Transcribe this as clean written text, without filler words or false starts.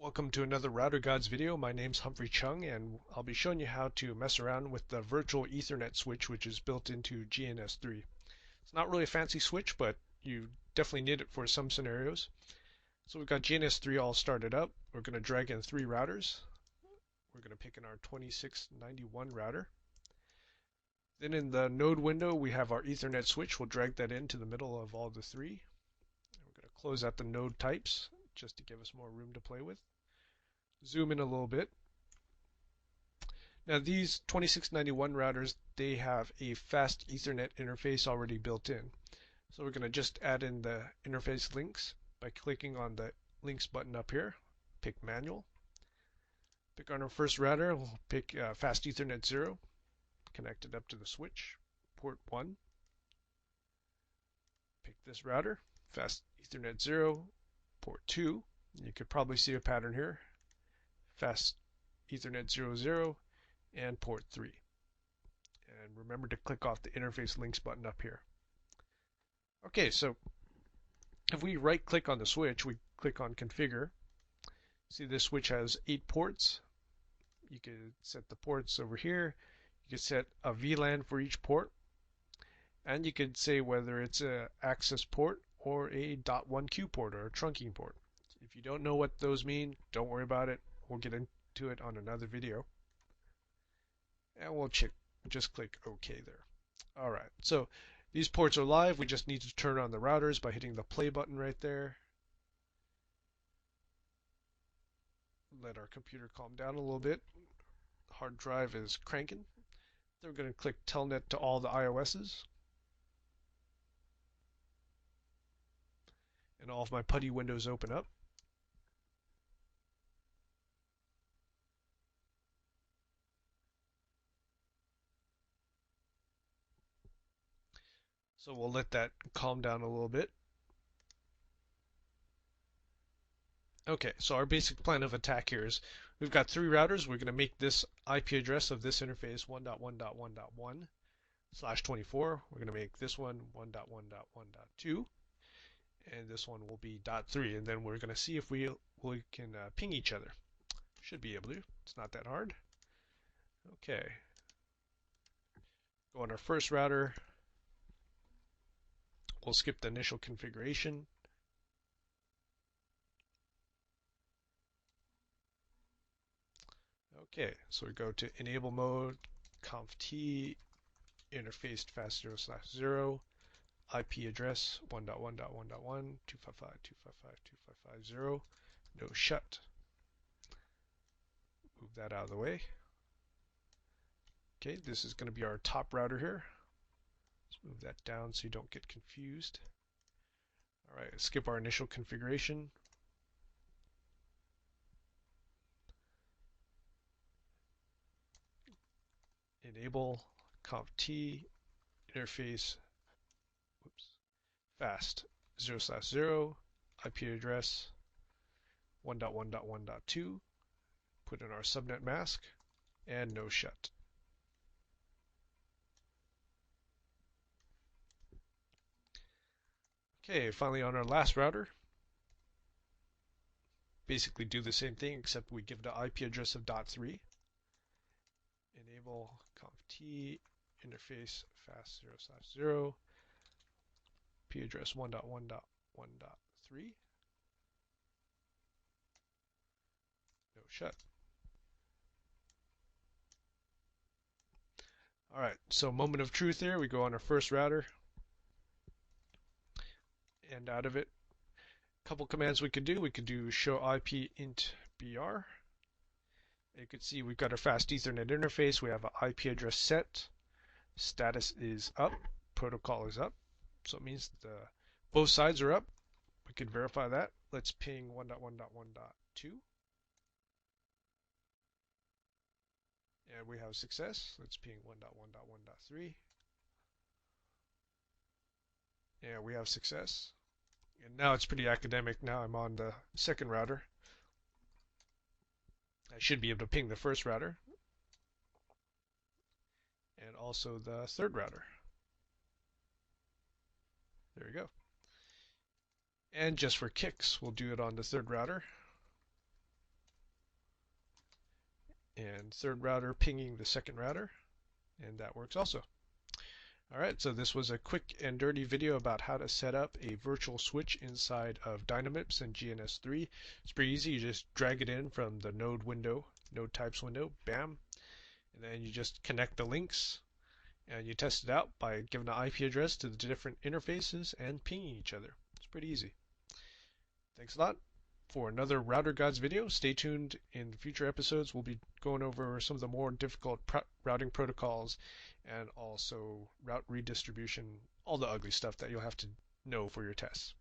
Welcome to another Router Gods video. My name's Humphrey Chung and I'll be showing you how to mess around with the virtual Ethernet switch which is built into GNS3. It's not really a fancy switch, but you definitely need it for some scenarios. So we've got GNS3 all started up. We're going to drag in 3 routers. We're going to pick in our 2691 router. Then in the node window we have our Ethernet switch. We'll drag that into the middle of all the 3. We're going to close out the node types just to give us more room to play with. Zoom in a little bit. Now these 2691 routers, they have a fast Ethernet interface already built in. So we're going to just add in the interface links by clicking on the links button up here. Pick manual. Pick on our first router. We'll pick fast Ethernet 0. Connect it up to the switch. Port 1. Pick this router. Fast Ethernet 0. Port 2. You could probably see a pattern here. Fast Ethernet 00 and port 3. And remember to click off the interface links button up here. Okay, so if we right click on the switch, we click on configure. See, this switch has 8 ports. You could set the ports over here. You could set a VLAN for each port, and you could say whether it's an access port or a .1Q port or a trunking port. If you don't know what those mean, don't worry about it. We'll get into it on another video. And we'll just click OK there. Alright, so these ports are live. We just need to turn on the routers by hitting the play button right there. Let our computer calm down a little bit. The hard drive is cranking. Then we're going to click Telnet to all the iOS's. And all of my PuTTY windows open up. So we'll let that calm down a little bit. Okay, so our basic plan of attack here is we've got 3 routers. We're going to make this IP address of this interface 1.1.1.1/24. We're going to make this one 1.1.1.2, and this one will be .3. And then we're going to see if we can ping each other. Should be able to. It's not that hard. Okay. Go on our first router. We'll skip the initial configuration. Okay, so we go to enable mode, conft interface fast 0/0, IP address 1.1.1.1, 255.255.255.0, no shut. Move that out of the way. Okay, this is going to be our top router here. Let's move that down so you don't get confused. Alright, skip our initial configuration. Enable conft interface fast 0/0, IP address 1.1.1.2. Put in our subnet mask and no shut. Okay, finally on our last router, basically do the same thing except we give the IP address of .3. Enable conft interface fast 0/0, IP address 1.1.1.3, no shut. Alright, so moment of truth here. We go on our first router and out of it. A couple commands we could do. We could do show IP int br. You can see we've got our fast Ethernet interface. We have an IP address set. Status is up. Protocol is up. So it means both sides are up. We can verify that. Let's ping 1.1.1.2. And we have success. Let's ping 1.1.1.3. And we have success. And now it's pretty academic. Now I'm on the second router. I should be able to ping the first router. And also the third router. There we go. And just for kicks, we'll do it on the third router. and third router pinging the second router, and that works also. Alright, so this was a quick and dirty video about how to set up a virtual switch inside of Dynamips and GNS3. It's pretty easy. You just drag it in from the node window, node types window, bam, and then you just connect the links and you test it out by giving an IP address to the different interfaces and pinging each other. It's pretty easy. Thanks a lot. For another Router Gods video, stay tuned. In future episodes, we'll be going over some of the more difficult routing protocols and also route redistribution, all the ugly stuff that you'll have to know for your tests.